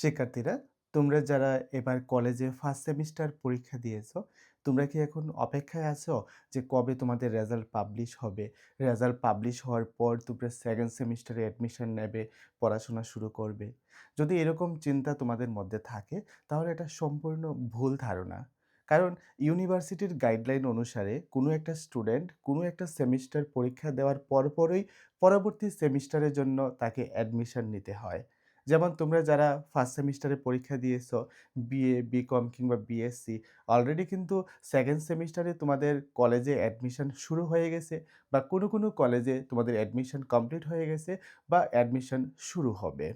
শিক্ষার্থীরা, তোমরা যারা এবার কলেজে ফার্স্ট সেমিস্টার পরীক্ষা দিয়েছো, তোমরা কি এখন অপেক্ষায় আছো যে কবে তোমাদের রেজাল্ট পাবলিশ হবে? রেজাল্ট পাবলিশ হওয়ার পর তোমরা সেকেন্ড সেমিস্টারে অ্যাডমিশন নেবে, পড়াশোনা শুরু করবে? যদি এরকম চিন্তা তোমাদের মধ্যে থাকে, তাহলে এটা সম্পূর্ণ ভুল ধারণা। কারণ ইউনিভার্সিটির গাইডলাইন অনুসারে কোনো একটা স্টুডেন্ট কোনো একটা সেমিস্টার পরীক্ষা দেওয়ার পরপরই পরবর্তী সেমিস্টারের জন্য তাকে অ্যাডমিশন নিতে হয়। যেমন তোমরা যারা ফার্স্ট সেমিস্টারে পরীক্ষা দিয়েছো, বিএ, বিকম কিংবা বিএসসি, অলরেডি কিন্তু সেকেন্ড সেমিস্টারে তোমাদের কলেজে অ্যাডমিশন শুরু হয়ে গেছে বা কোনো কলেজে তোমাদের অ্যাডমিশন কমপ্লিট হয়ে গেছে বা অ্যাডমিশন শুরু হবে।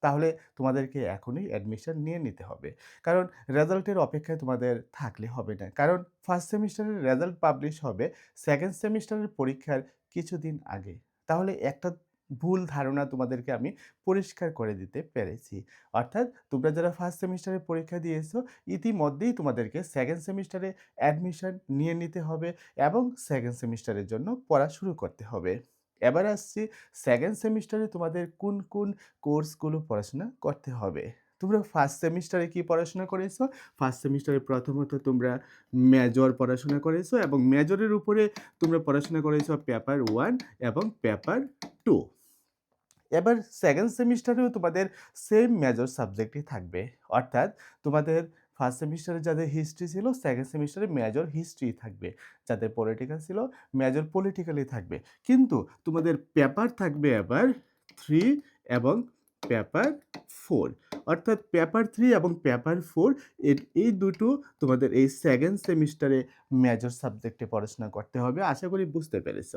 তাহলে তোমাদেরকে এখনই অ্যাডমিশন নিয়ে নিতে হবে। কারণ রেজাল্টের অপেক্ষায় তোমাদের থাকলে হবে না। কারণ ফার্স্ট সেমিস্টারের রেজাল্ট পাবলিশ হবে সেকেন্ড সেমিস্টারের পরীক্ষার কিছুদিন আগে। তাহলে একটা ভুল ধারণা তোমাদেরকে আমি পরিষ্কার করে দিতে পেরেছি। অর্থাৎ তোমরা যারা ফার্স্ট সেমিস্টারে পরীক্ষা দিয়েছো, ইতিমধ্যেই তোমাদেরকে সেকেন্ড সেমিস্টারে অ্যাডমিশন নিয়ে নিতে হবে এবং সেকেন্ড সেমিস্টারের জন্য পড়া শুরু করতে হবে। এবার আসছি সেকেন্ড সেমিস্টারে তোমাদের কোন কোর্সগুলো পড়াশোনা করতে হবে। তোমরা ফার্স্ট সেমিস্টারে কি পড়াশোনা করেছো? ফার্স্ট সেমিস্টারে প্রথমত তোমরা মেজর পড়াশোনা করেছো এবং মেজরের উপরে তোমরা পড়াশোনা করেছো পেপার 1 এবং পেপার 2। এবার সেকেন্ড সেমিস্টারেও তোমাদের সেম মেজর সাবজেক্টই থাকবে। অর্থাৎ তোমাদের ফার্স্ট সেমিস্টারে যাদের হিস্ট্রি ছিল, সেকেন্ড সেমিস্টারে মেজর হিস্ট্রিই থাকবে। যাদের পলিটিক্যাল ছিল, মেজর পলিটিক্যালই থাকবে। কিন্তু তোমাদের পেপার থাকবে এবার 3 এবং পেপার 4। অর্থাৎ পেপার 3 এবং পেপার 4 এই দুটো তোমাদের এই সেকেন্ড সেমিস্টারে মেজর সাবজেক্টে পড়াশোনা করতে হবে। আশা করি বুঝতে পেরেছ।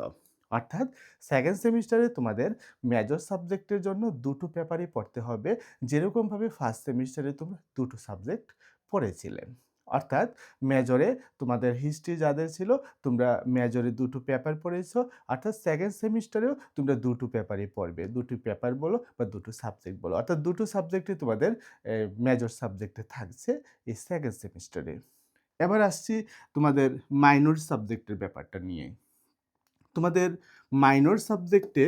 অর্থাৎ সেকেন্ড সেমিস্টারে তোমাদের মেজর সাবজেক্টের জন্য দুটো পেপারই পড়তে হবে, যেরকমভাবে ফার্স্ট সেমিস্টারে তোমরা দুটো সাবজেক্ট পড়েছিলে। অর্থাৎ মেজরে তোমাদের হিস্ট্রি যাদের ছিল, তোমরা মেজরে দুটো পেপার পড়েছো। অর্থাৎ সেকেন্ড সেমিস্টারেও তোমরা দুটো পেপারই পড়বে। দুটো পেপার বলো বা দুটো সাবজেক্ট বলো। অর্থাৎ দুটো সাবজেক্টই তোমাদের মেজর সাবজেক্টে থাকছে এই সেকেন্ড সেমিস্টারে। এবার আসছি তোমাদের মাইনর সাবজেক্টের ব্যাপারটা নিয়ে। তোমাদের মাইনর সাবজেক্টে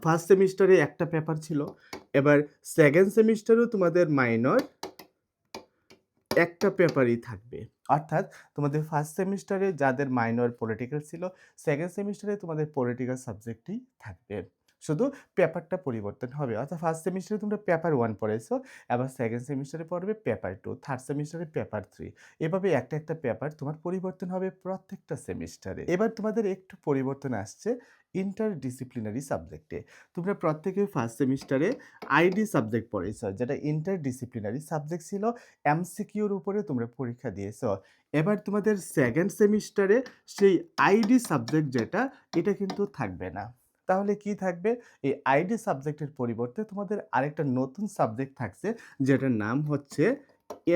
ফার্স্ট সেমিস্টারে একটা পেপার ছিল। এবার সেকেন্ড সেমিস্টারেও তোমাদের মাইনর একটা পেপারই থাকবে। অর্থাৎ তোমাদের ফার্স্ট সেমিস্টারে যাদের মাইনর পলিটিক্যাল ছিল, সেকেন্ড সেমিস্টারে তোমাদের পলিটিক্যাল সাবজেক্টই থাকবে। শুধু পেপারটা পরিবর্তন হবে। অর্থাৎ ফার্স্ট সেমিস্টারে তোমরা পেপার 1 পড়েছো, এবার সেকেন্ড সেমিস্টারে পড়বে পেপার 2, থার্ড সেমিস্টারে পেপার 3। এভাবে একটা পেপার তোমার পরিবর্তন হবে প্রত্যেকটা সেমিস্টারে। এবার তোমাদের একটু পরিবর্তন আসছে ইন্টারডিসিপ্লিনারি সাবজেক্টে। তোমরা প্রত্যেকেই ফার্স্ট সেমিস্টারে আইডি সাবজেক্ট পড়েছো, যেটা ইন্টারডিসিপ্লিনারি সাবজেক্ট ছিল। এমসিকিউর উপরে তোমরা পরীক্ষা দিয়েছো। এবার তোমাদের সেকেন্ড সেমিস্টারে সেই আইডি সাবজেক্ট যেটা, এটা কিন্তু থাকবে না। তাহলে কি থাকবে? এই আইডি সাবজেক্টের পরিবর্তে তোমাদের আরেকটা নতুন সাবজেক্ট থাকছে, যেটার নাম হচ্ছে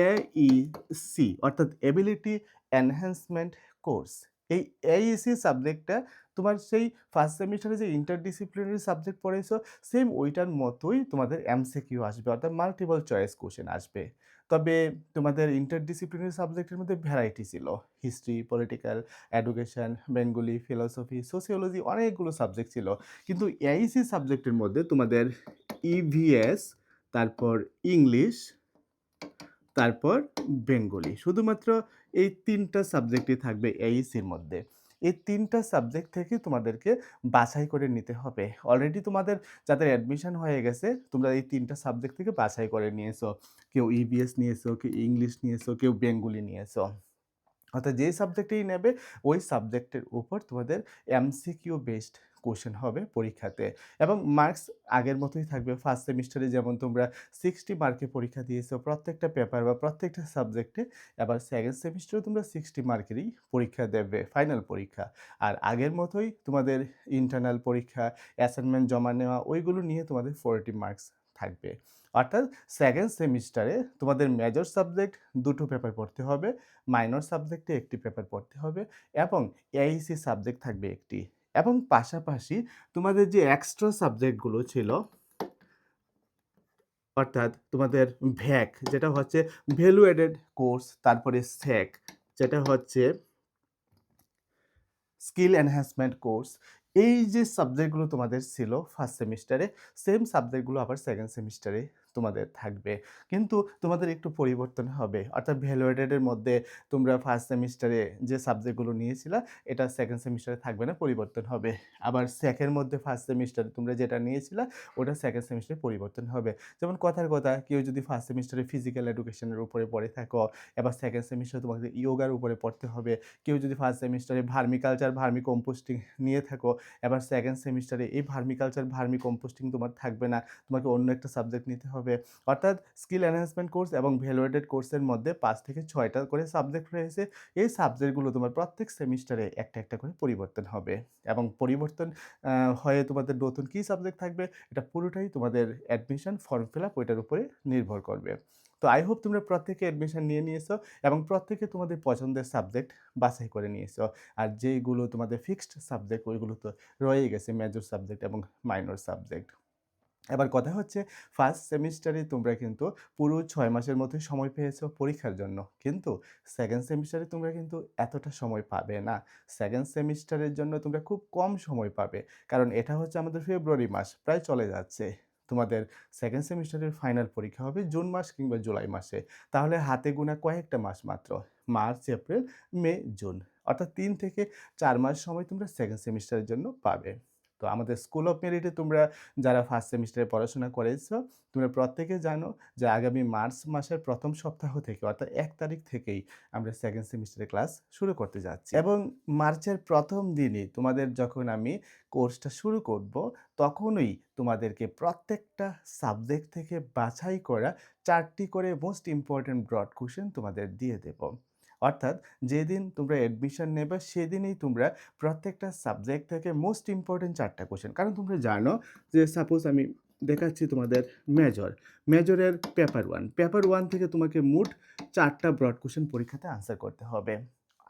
এইসি, অর্থাৎ এবিলিটি এনহ্যান্সমেন্ট কোর্স। এই এইসি সাবজেক্টটা তোমার সেই ফার্স্ট সেমিস্টারে যে ইন্টারডিসিপ্লিনারি সাবজেক্ট পড়েছো, সেম ওইটার মতোই তোমাদের এমসিকিউ আসবে, অর্থাৎ মাল্টিপল চয়েস কোয়েশ্চেন আসবে। তবে তোমাদের ইন্টারডিসিপ্লিনারি সাবজেক্টের মধ্যে ভ্যারাইটি ছিল। History, political, education, Bengali, philosophy, sociology, অনেকগুলো সাবজেক্ট ছিল। কিন্তু এইসি সাবজেক্টের মধ্যে তোমাদের ইভিএস, তারপর ইংলিশ, তারপর বেঙ্গলি। শুধুমাত্র এই ৩ টা সাবজেক্টই থাকবে এইসির মধ্যে। এই ৩ টা সাবজেক্ট থেকে তোমাদেরকে বাছাই করে নিতে হবে। অলরেডি তোমাদের যাদের অ্যাডমিশন হয়ে গেছে, তোমরা এই ৩ টা সাবজেক্ট থেকে বাছাই করে নিয়েছো। কেউ ইভিএস নিয়েছো, কেউ ইংলিশ নিয়েছো, কেউ বেঙ্গলি নিয়েছো। অর্থাৎ যেই সাবজেক্টেই নেবে, ওই সাবজেক্টের উপর তোমাদের এমসিকিউ বেসড কোয়েশ্চেন হবে পরীক্ষাতে এবং মার্কস আগের মতোই থাকবে। ফার্স্ট সেমিস্টারে যেমন তোমরা 60 মার্কে পরীক্ষা দিয়েছো প্রত্যেকটা পেপার বা প্রত্যেকটা সাবজেক্টে, এবার সেকেন্ড সেমিস্টারেও তোমরা 60 মার্কেরই পরীক্ষা দেবে, ফাইনাল পরীক্ষা। আর আগের মতোই তোমাদের ইন্টারনাল পরীক্ষা, অ্যাসাইনমেন্ট জমা নেওয়া, ওইগুলো নিয়ে তোমাদের 40 মার্কস থাকবে। অর্থাৎ সেকেন্ড সেমিস্টারে তোমাদের মেজর সাবজেক্ট দুটো পেপার পড়তে হবে, মাইনর সাবজেক্টে একটি পেপার পড়তে হবে এবং এইসি সাবজেক্ট থাকবে একটি। এবং পাশাপাশি তোমাদের যে এক্সট্রা সাবজেক্টগুলো ছিল, অর্থাৎ তোমাদের ভ্যাক যেটা হচ্ছে ভ্যালু এডেড কোর্স, তারপরে সেক যেটা হচ্ছে স্কিল এনহ্যান্সমেন্ট কোর্স, এই যে সাবজেক্টগুলো তোমাদের ছিল ফার্স্ট সেমিস্টারে, সেম সাবজেক্টগুলো আবার সেকেন্ড সেমিস্টারে তোমাদের থাকবে। কিন্তু তোমাদের একটু পরিবর্তন হবে। অর্থাৎ ভ্যালুয়েটেড এর মধ্যে তোমরা ফার্স্ট সেমিস্টারে যে সাবজেক্টগুলো নিয়েছিলা, এটা সেকেন্ড সেমিস্টারে থাকবে না, পরিবর্তন হবে। আবার সেকের মধ্যে ফার্স্ট সেমিস্টারে তোমরা যেটা নিয়েছিলা, ওটা সেকেন্ড সেমিস্টারে পরিবর্তন হবে। যেমন কথার কথা, কেউ যদি ফার্স্ট সেমিস্টারে ফিজিক্যাল এডুকেশনের উপরে পড়ে থাকো, এবার সেকেন্ড সেমিস্টারে তোমাকে ইয়োগার উপরে পড়তে হবে। কেউ যদি ফার্স্ট সেমিস্টারে ভার্মিকালচার, ভার্মি কম্পোস্টিং নিয়ে থাকো, এবার সেকেন্ড সেমিস্টারে এই ভার্মিকালচার, ভার্মি কম্পোস্টিং তোমার থাকবে না। তোমাকে অন্য একটা সাবজেক্ট নিতে হবে। অর্থাৎ স্কিল এনহ্যান্সমেন্ট কোর্স এবং ভ্যালুয়েটেড কোর্সের মধ্যে ৫ থেকে ৬ টা করে সাবজেক্ট রয়েছে। এই সাবজেক্টগুলো তোমার প্রত্যেক সেমিস্টারে একটা, একটা করে পরিবর্তন হবে এবং পরিবর্তন হয়ে তোমাদের নতুন কি সাবজেক্ট থাকবে, এটা পুরোটাই তোমাদের অ্যাডমিশন ফর্ম ফিল আপ ওইটার উপরে নির্ভর করবে। তো আই হোপ তোমরা প্রত্যেকে অ্যাডমিশন নিয়ে নিয়েছো এবং প্রত্যেকে তোমাদের পছন্দের সাবজেক্ট বাছাই করে নিয়েছো। আর যেইগুলো তোমাদের ফিক্সড সাবজেক্ট ওইগুলো তো রয়েই গেছে, মেজর সাবজেক্ট এবং মাইনর সাবজেক্ট। এবার কথা হচ্ছে, ফার্স্ট সেমিস্টারে তোমরা কিন্তু পুরো ৬ মাসের মধ্যে সময় পেয়েছো পরীক্ষার জন্য। কিন্তু সেকেন্ড সেমিস্টারে তোমরা কিন্তু এতটা সময় পাবে না। সেকেন্ড সেমিস্টারের জন্য তোমরা খুব কম সময় পাবে। কারণ এটা হচ্ছে আমাদের ফেব্রুয়ারি মাস, প্রায় চলে যাচ্ছে। তোমাদের সেকেন্ড সেমিস্টারের ফাইনাল পরীক্ষা হবে জুন মাস কিংবা জুলাই মাসে। তাহলে হাতে গোনা কয়েকটা মাস মাত্র। মার্চ, এপ্রিল, মে, জুন। অর্থাৎ ৩ থেকে ৪ মাস সময় তোমরা সেকেন্ড সেমিস্টারের জন্য পাবে। তো আমাদের স্কুল অফ মেরিটে তোমরা যারা ফার্স্ট সেমিস্টারে পড়াশোনা করেছো, তোমরা প্রত্যেকে জানো যে আগামী মার্চ মাসের ১ম সপ্তাহ থেকে অর্থাৎ ১ তারিখ থেকেই আমরা সেকেন্ড সেমিস্টারের ক্লাস শুরু করতে যাচ্ছি। এবং মার্চের ১ম দিনই তোমাদের যখন আমি কোর্সটা শুরু করব, তখনই তোমাদেরকে প্রত্যেকটা সাবজেক্ট থেকে বাছাই করা ৪ টি করে মোস্ট ইম্পোর্টেন্ট ব্রড কোয়েশ্চেন তোমাদের দিয়ে দেব। অর্থাৎ যেদিন তোমরা অ্যাডমিশন নেবে সেদিনই তোমরা প্রত্যেকটা সাবজেক্ট থেকে মোস্ট ইম্পোর্টেন্ট ৪ টা কোয়েশ্চেন, কারণ তোমরা জানো যে সাপোজ আমি দেখাচ্ছি তোমাদের মেজরের পেপার 1 থেকে তোমাকে মোট ৪ টা ব্রড কোয়েশ্চেন পরীক্ষাতে আনসার করতে হবে।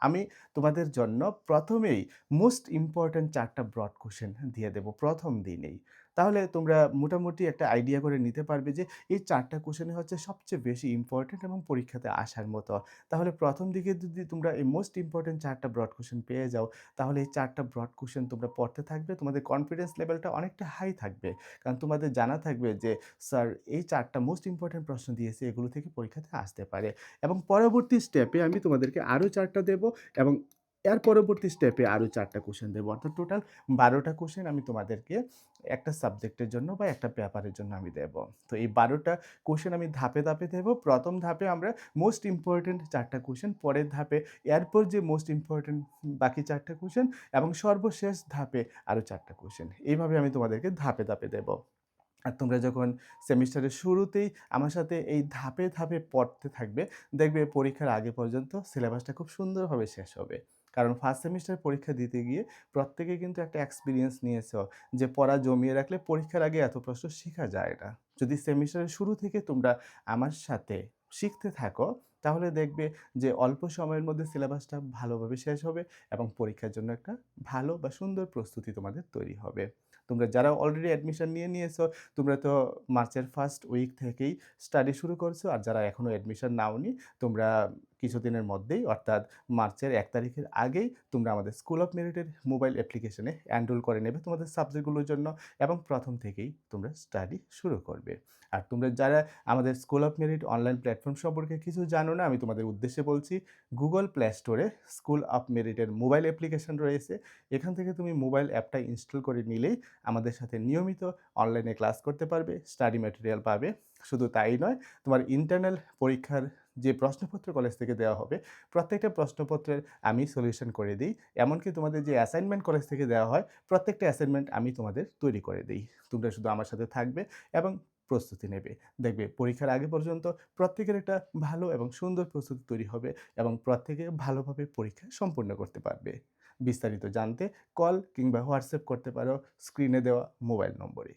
আমি তোমাদের জন্য প্রথমেই মোস্ট ইম্পোর্টেন্ট ৪ টা ব্রড কোয়েশ্চেন দিয়ে দেব প্রথম দিনেই। তাহলে তোমরা মোটামুটি একটা আইডিয়া করে নিতে পারবে যে এই ৪ টা কোয়েশ্চেনই হচ্ছে সবচেয়ে বেশি ইম্পোর্টেন্ট এবং পরীক্ষাতে আসার মতো। তাহলে প্রথম দিকে যদি তোমরা এই মোস্ট ইম্পোর্টেন্ট ৪ টা ব্রড কোয়েশ্চেন পেয়ে যাও, তাহলে এই ৪ টা ব্রড কোয়েশ্চেন তোমরা পড়তে থাকবে। তোমাদের কনফিডেন্স লেভেলটা অনেকটা হাই থাকবে। কারণ তোমাদের জানা থাকবে যে স্যার এই ৪ টা মোস্ট ইম্পোর্টেন্ট প্রশ্ন দিয়েছে, এগুলো থেকে পরীক্ষাতে আসতে পারে। এবং পরবর্তী স্টেপে আমি তোমাদেরকে আরও ৪ টা দেব এবং এর পরবর্তী স্টেপে আরও ৪ টা কোয়েশ্চেন দেব। অর্থাৎ টোটাল ১২ টা কোয়েশ্চেন আমি তোমাদেরকে একটা সাবজেক্টের জন্য বা একটা পেপারের জন্য আমি দেব। তো এই ১২ টা কোয়েশ্চেন আমি ধাপে, ধাপে দেব। প্রথম ধাপে আমরা মোস্ট ইম্পোর্টেন্ট ৪ টা কোয়েশ্চেন, পরের ধাপে এরপর যে মোস্ট ইম্পোর্টেন্ট বাকি ৪ টা কোয়েশ্চেন এবং সর্বশেষ ধাপে আরও ৪ টা কোয়েশ্চেন। এইভাবে আমি তোমাদেরকে ধাপে, ধাপে দেব। আর তোমরা যখন সেমিস্টারের শুরুতেই আমার সাথে এই ধাপে, ধাপে পড়তে থাকবে, দেখবে পরীক্ষার আগে পর্যন্ত সিলেবাসটা খুব সুন্দরভাবে শেষ হবে। কারণ ফার্স্ট সেমিস্টার পরীক্ষা দিতে গিয়ে প্রত্যেকে কিন্তু একটা এক্সপেরিয়েন্স নিয়েছো যে পড়া জমিয়ে রাখলে পরীক্ষার আগে এত প্রশ্ন শিখা যায় না। যদি সেমিস্টারের শুরু থেকে তোমরা আমার সাথে শিখতে থাকো, তাহলে দেখবে যে অল্প সময়ের মধ্যে সিলেবাসটা ভালোভাবে শেষ হবে এবং পরীক্ষার জন্য একটা ভালো বা সুন্দর প্রস্তুতি তোমাদের তৈরি হবে। তোমরা যারা অলরেডি অ্যাডমিশন নিয়ে নিয়েছো, তোমরা তো মার্চের ফার্স্ট উইক থেকেই স্টাডি শুরু করছো। আর যারা এখনো অ্যাডমিশন নাওনি, তোমরা কিছুদিনের মধ্যেই অর্থাৎ মার্চের ১ তারিখের আগেই তোমরা আমাদের স্কুল অফ মেরিটের মোবাইল অ্যাপ্লিকেশনে এনরোল করে নেবে তোমাদের সাবজেক্টগুলোর জন্য এবং প্রথম থেকেই তোমরা স্টাডি শুরু করবে। আর তোমরা যারা আমাদের school of merit online platform সম্পর্কে কিছু জানো না, আমি তোমাদের উদ্দেশ্যে বলছি, গুগল প্লে স্টোরে স্কুল অফ মেরিটের মোবাইল অ্যাপ্লিকেশন রয়েছে। এখান থেকে তুমি মোবাইল অ্যাপটা ইনস্টল করে নিলেই আমাদের সাথে নিয়মিত অনলাইনে ক্লাস করতে পারবে, স্টাডি ম্যাটেরিয়াল পাবে। শুধু তাই নয়, তোমার ইন্টারনাল পরীক্ষার যে প্রশ্নপত্র কলেজ থেকে দেওয়া হবে, প্রত্যেকটা প্রশ্নপত্রের আমি সলিউশন করে দিই। এমনকি তোমাদের যে অ্যাসাইনমেন্ট কলেজ থেকে দেওয়া হয়, প্রত্যেকটা অ্যাসাইনমেন্ট আমি তোমাদের তৈরি করে দেই। তোমরা শুধু আমার সাথে থাকবে এবং প্রস্তুতি নেবে। দেখবে পরীক্ষার আগে পর্যন্ত প্রত্যেকের একটা ভালো এবং সুন্দর প্রস্তুতি তৈরি হবে এবং প্রত্যেকে ভালোভাবে পরীক্ষা সম্পূর্ণ করতে পারবে। বিস্তারিত জানতে কল কিংবা হোয়াটসঅ্যাপ করতে পারো স্ক্রিনে দেওয়া মোবাইল নম্বরে।